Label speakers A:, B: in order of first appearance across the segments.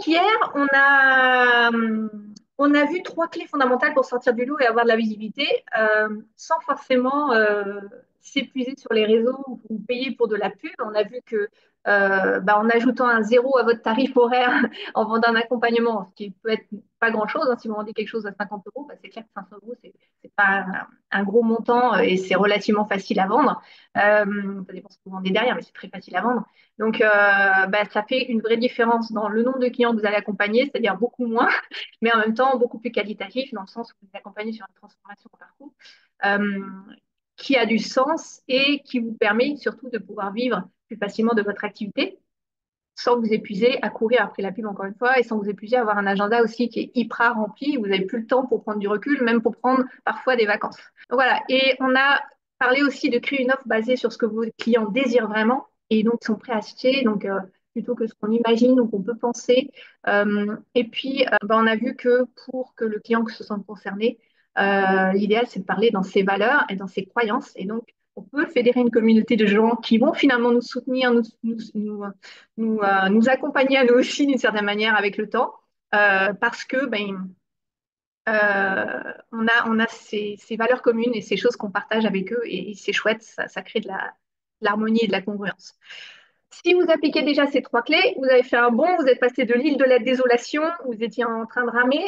A: Donc hier, on a vu trois clés fondamentales pour sortir du lot et avoir de la visibilité sans forcément s'épuiser sur les réseaux ou payer pour de la pub. On a vu que en ajoutant un zéro à votre tarif horaire en vendant un accompagnement, ce qui peut être pas grand-chose, hein, si vous vendez quelque chose à 50 euros, bah, c'est clair que 500 euros, c'est pas un gros montant et c'est relativement facile à vendre. Ça dépend ce que vous vendez derrière, mais c'est très facile à vendre. Donc, ça fait une vraie différence dans le nombre de clients que vous allez accompagner, c'est-à-dire beaucoup moins, mais en même temps beaucoup plus qualitatif, dans le sens où vous les accompagnez sur une transformation au parcours euh, qui a du sens et qui vous permet surtout de pouvoir vivre plus facilement de votre activité sans vous épuiser à courir après la pub encore une fois et sans vous épuiser à avoir un agenda aussi qui est hyper rempli. Vous n'avez plus le temps pour prendre du recul, même pour prendre parfois des vacances. Donc voilà. Et on a parlé aussi de créer une offre basée sur ce que vos clients désirent vraiment et donc sont prêts à acheter. Donc plutôt que ce qu'on imagine ou qu'on peut penser. Et puis, on a vu que pour que le client se sente concerné, l'idéal, c'est de parler dans ses valeurs et dans ses croyances. Et donc, on peut fédérer une communauté de gens qui vont finalement nous soutenir, nous accompagner à nous aussi d'une certaine manière avec le temps, parce que on a ces valeurs communes et ces choses qu'on partage avec eux, et c'est chouette, ça crée de l'harmonie et de la congruence. Si vous appliquez déjà ces trois clés, vous avez fait un bond, vous êtes passé de l'île de la désolation, vous étiez en train de ramer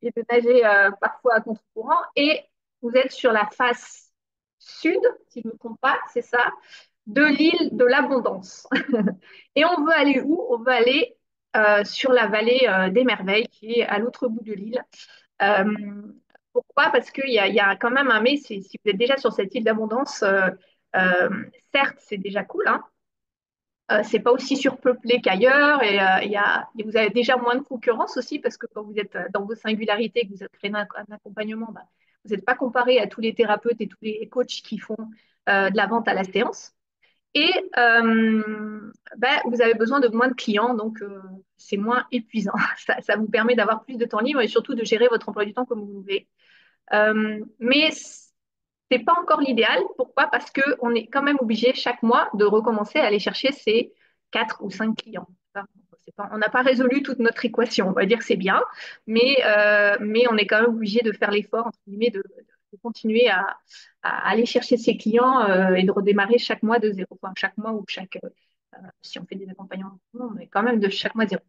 A: et de nager parfois à contre-courant, et vous êtes sur la face sud, si je ne me trompe pas, c'est ça, de l'île de l'abondance. Et on veut aller où? On veut aller sur la vallée des merveilles, qui est à l'autre bout de l'île. Euh, Pourquoi? Parce il y a quand même un mais, si vous êtes déjà sur cette île d'abondance, euh, certes, c'est déjà cool, hein, c'est pas aussi surpeuplé qu'ailleurs vous avez déjà moins de concurrence aussi parce que quand vous êtes dans vos singularités et que vous êtes créé un accompagnement, bah, vous n'êtes pas comparé à tous les thérapeutes et tous les coachs qui font de la vente à la séance. Et vous avez besoin de moins de clients, donc c'est moins épuisant. Ça vous permet d'avoir plus de temps libre et surtout de gérer votre emploi du temps comme vous voulez. Mais c'est pas encore l'idéal. Pourquoi? Parce qu'on est quand même obligé chaque mois de recommencer à aller chercher ces 4 ou 5 clients. On n'a pas résolu toute notre équation. On va dire que c'est bien, mais on est quand même obligé de faire l'effort, entre guillemets, de continuer à aller chercher ses clients et de redémarrer chaque mois de zéro. Enfin, chaque mois ou si on fait des accompagnements, mais quand même de chaque mois zéro.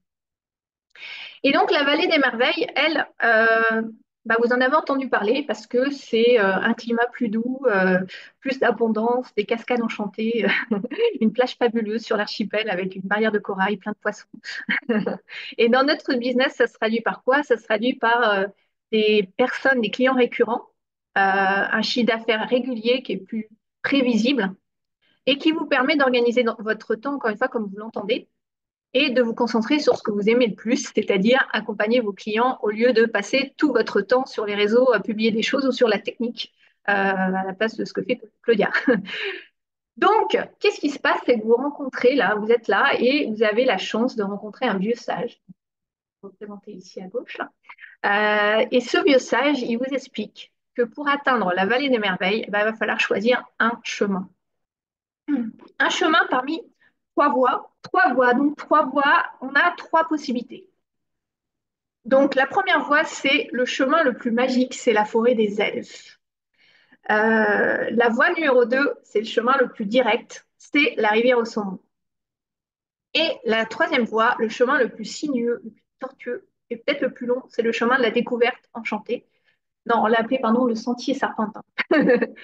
A: Et donc, la vallée des merveilles, elle, vous en avez entendu parler parce que c'est un climat plus doux, plus d'abondance, des cascades enchantées, une plage fabuleuse sur l'archipel avec une barrière de corail, plein de poissons. Et dans notre business, ça se traduit par quoi? Ça se traduit par des personnes, des clients récurrents, un chiffre d'affaires régulier qui est plus prévisible et qui vous permet d'organiser votre temps, encore une fois, comme vous l'entendez, et de vous concentrer sur ce que vous aimez le plus, c'est-à-dire accompagner vos clients au lieu de passer tout votre temps sur les réseaux à publier des choses ou sur la technique à la place de ce que fait Claudia. Donc, qu'est-ce qui se passe? C'est que vous rencontrez là, vous êtes là et vous avez la chance de rencontrer un vieux sage, représenté ici à gauche. Et ce vieux sage, il vous explique que pour atteindre la vallée des merveilles, il va falloir choisir un chemin. Un chemin parmi trois voies. Trois voies, donc trois voies, on a trois possibilités. Donc, la première voie, c'est le chemin le plus magique, c'est la forêt des elfes. La voie numéro 2, c'est le chemin le plus direct, c'est la rivière au saumon. Et la troisième voie, le chemin le plus sinueux, le plus tortueux et peut-être le plus long, c'est le chemin de la découverte enchantée. Non, on l'a appelé, pardon, le sentier serpentin.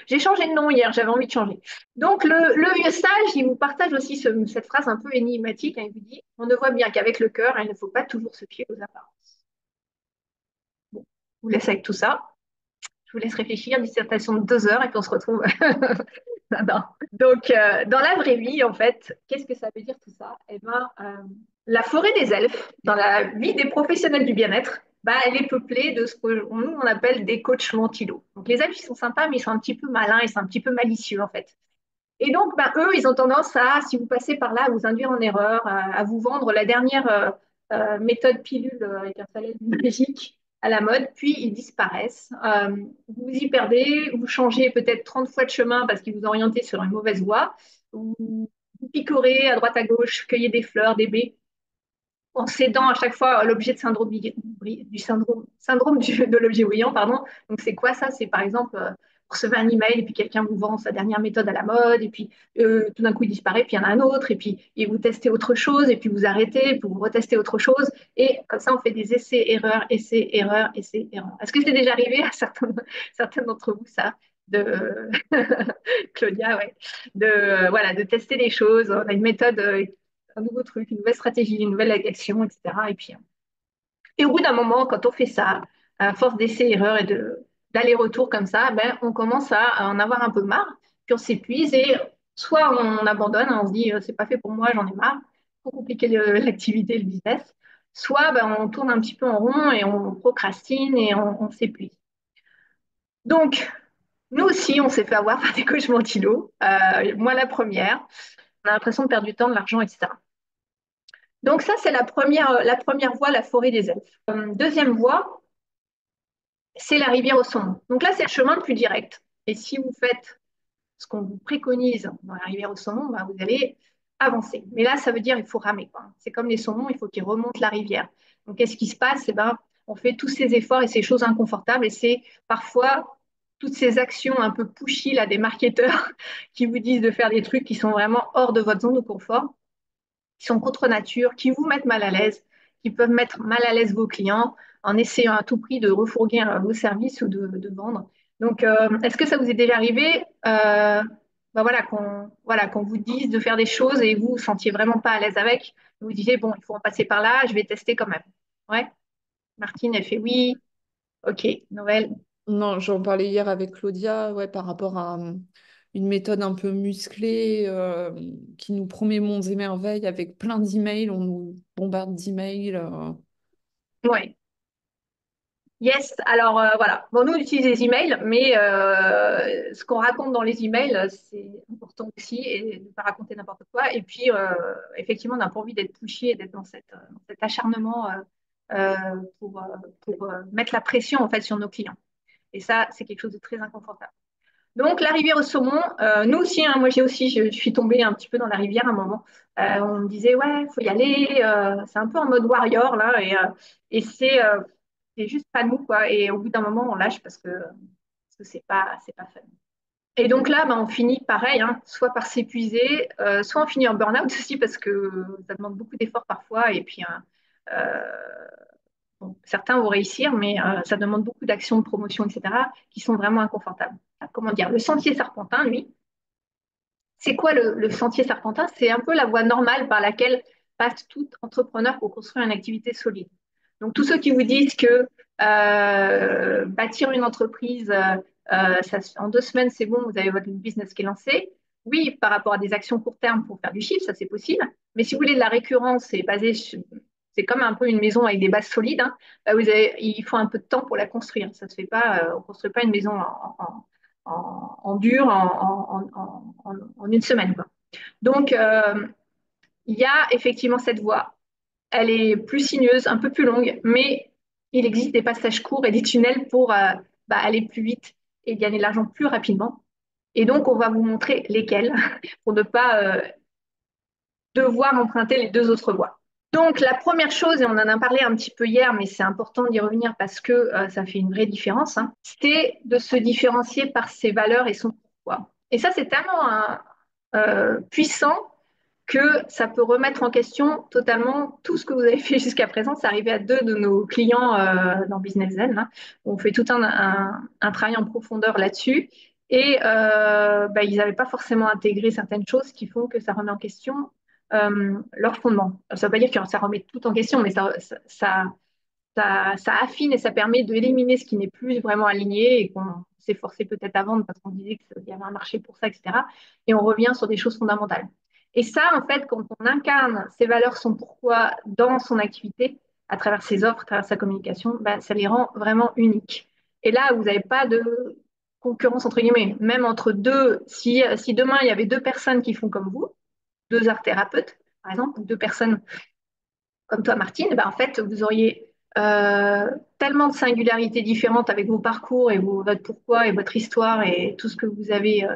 A: J'ai changé de nom hier, j'avais envie de changer. Donc, le vieux sage, il vous partage aussi cette phrase un peu énigmatique, hein, il vous dit, on ne voit bien qu'avec le cœur, il ne faut pas toujours se fier aux apparences. Bon, je vous laisse avec tout ça. Je vous laisse réfléchir, dissertation de 2 heures, et puis on se retrouve. Non, non. Donc, dans la vraie vie, en fait, qu'est-ce que ça veut dire tout ça? Eh ben, la forêt des elfes, dans la vie des professionnels du bien-être, elle est peuplée de ce que nous, on appelle des coachs mentilos. Donc, les elfes, ils sont sympas, mais ils sont un petit peu malins et sont un petit peu malicieux, en fait. Et donc, eux, ils ont tendance à, si vous passez par là, à vous induire en erreur, à vous vendre la dernière méthode pilule avec un salaire magique à la mode, puis ils disparaissent. Vous vous y perdez, vous changez peut-être 30 fois de chemin parce qu'ils vous orientent sur une mauvaise voie, vous picorez à droite à gauche, cueillez des fleurs, des baies, en cédant à chaque fois l'objet de de l'objet brillant, pardon. Donc c'est quoi ça? C'est par exemple, vous recevez un email et puis quelqu'un vous vend sa dernière méthode à la mode et puis tout d'un coup il disparaît, puis il y en a un autre et puis et vous testez autre chose et puis vous arrêtez, puis vous retestez autre chose et comme ça on fait des essais-erreurs, essais-erreurs, essais-erreurs. Est-ce que c'est déjà arrivé à certains d'entre vous ça? De Claudia, ouais, voilà, de tester des choses. On a une méthode, un nouveau truc, une nouvelle stratégie, une nouvelle action, etc. Et au bout d'un moment, quand on fait ça, à force d'essais-erreurs et d'aller-retour comme ça, ben, on commence à en avoir un peu marre, puis on s'épuise et soit on abandonne, hein, on se dit c'est pas fait pour moi, j'en ai marre, trop compliqué l'activité, le business, soit ben, on tourne un petit peu en rond et on procrastine et on s'épuise. Donc, nous aussi, on s'est fait avoir par des coachs mentilo. Moi, la première. On a l'impression de perdre du temps, de l'argent, etc. Donc ça, c'est la première voie, la forêt des elfes. Deuxième voie, c'est la rivière au saumon. Donc là, c'est le chemin le plus direct. Et si vous faites ce qu'on vous préconise dans la rivière au saumon, bah, vous allez avancer. Mais là, ça veut dire qu'il faut ramer, quoi. C'est comme les saumons, il faut qu'ils remontent la rivière. Donc qu'est-ce qui se passe? Eh ben, on fait tous ces efforts et ces choses inconfortables. Et c'est parfois toutes ces actions un peu pushy là, des marketeurs qui vous disent de faire des trucs qui sont vraiment hors de votre zone de confort, qui sont contre nature, qui vous mettent mal à l'aise, qui peuvent mettre mal à l'aise vos clients en essayant à tout prix de refourguer vos services ou de vendre. Donc, est-ce que ça vous est déjà arrivé bah voilà, qu'on vous dise de faire des choses et vous vous sentiez vraiment pas à l'aise avec, vous disiez, bon, il faut en passer par là, je vais tester quand même. Ouais, Martine, elle fait oui, ok, Noël.
B: Non, j'en parlais hier avec Claudia, ouais, par rapport à une méthode un peu musclée qui nous promet monts et merveilles avec plein d'emails, on nous bombarde d'emails.
A: Ouais. Yes, alors voilà. Bon, nous, on utilise les emails, mais ce qu'on raconte dans les emails, c'est important aussi, et de ne pas raconter n'importe quoi. Et puis, effectivement, on n'a pas envie d'être pushy et d'être dans cet acharnement euh, pour, euh, pour mettre la pression, en fait, sur nos clients. Et ça, c'est quelque chose de très inconfortable. Donc, la rivière au saumon, nous aussi, hein, moi j'ai aussi, je suis tombée un petit peu dans la rivière à un moment. On me disait, ouais, il faut y aller, c'est un peu en mode warrior là, et c'est juste pas nous, quoi. Et au bout d'un moment, on lâche parce que c'est pas fun. Et donc là, ben, on finit pareil, hein, soit par s'épuiser, soit on finit en burn-out aussi parce que ça demande beaucoup d'efforts parfois, et puis bon, certains vont réussir, mais ça demande beaucoup d'actions de promotion, etc., qui sont vraiment inconfortables. Comment dire, le sentier serpentin, lui, c'est quoi le sentier serpentin? C'est un peu la voie normale par laquelle passe tout entrepreneur pour construire une activité solide. Donc, tous ceux qui vous disent que bâtir une entreprise, en 2 semaines, c'est bon, vous avez votre business qui est lancé. Oui, par rapport à des actions court terme pour faire du chiffre, ça c'est possible. Mais si vous voulez de la récurrence, c'est comme un peu une maison avec des bases solides, hein, il faut un peu de temps pour la construire. Ça se fait pas, on ne construit pas une maison en dur en une semaine, quoi. Donc, il y a effectivement cette voie. Elle est plus sinueuse, un peu plus longue, mais il existe des passages courts et des tunnels pour aller plus vite et gagner de l'argent plus rapidement. Et donc, on va vous montrer lesquels pour ne pas devoir emprunter les deux autres voies. Donc, la première chose, et on en a parlé un petit peu hier, mais c'est important d'y revenir parce que ça fait une vraie différence, hein, c'est de se différencier par ses valeurs et son pourquoi. Et ça, c'est tellement puissant que ça peut remettre en question totalement tout ce que vous avez fait jusqu'à présent. C'est arrivé à deux de nos clients dans Business Zen, hein. On fait tout un travail en profondeur là-dessus. Et ils n'avaient pas forcément intégré certaines choses qui font que ça remet en question leur fondement. Ça ne veut pas dire que ça remet tout en question, mais ça affine et ça permet d'éliminer ce qui n'est plus vraiment aligné et qu'on s'est forcé peut-être à vendre parce qu'on disait qu'il y avait un marché pour ça, etc. Et on revient sur des choses fondamentales. Et ça, en fait, quand on incarne ses valeurs, son pourquoi dans son activité, à travers ses offres, à travers sa communication, ben, ça les rend vraiment uniques. Et là, vous n'avez pas de concurrence entre guillemets, même entre deux. Si demain il y avait deux personnes qui font comme vous, deux art thérapeutes, par exemple, deux personnes comme toi, Martine, ben, en fait, vous auriez tellement de singularités différentes avec vos parcours et votre pourquoi et votre histoire et tout ce que vous avez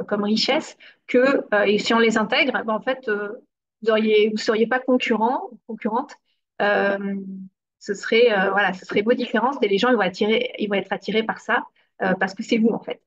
A: comme richesse que, et si on les intègre, ben, en fait, vous seriez pas concurrent ou concurrente euh, voilà, ce serait vos différences et les gens ils vont être attirés par ça parce que c'est vous en fait.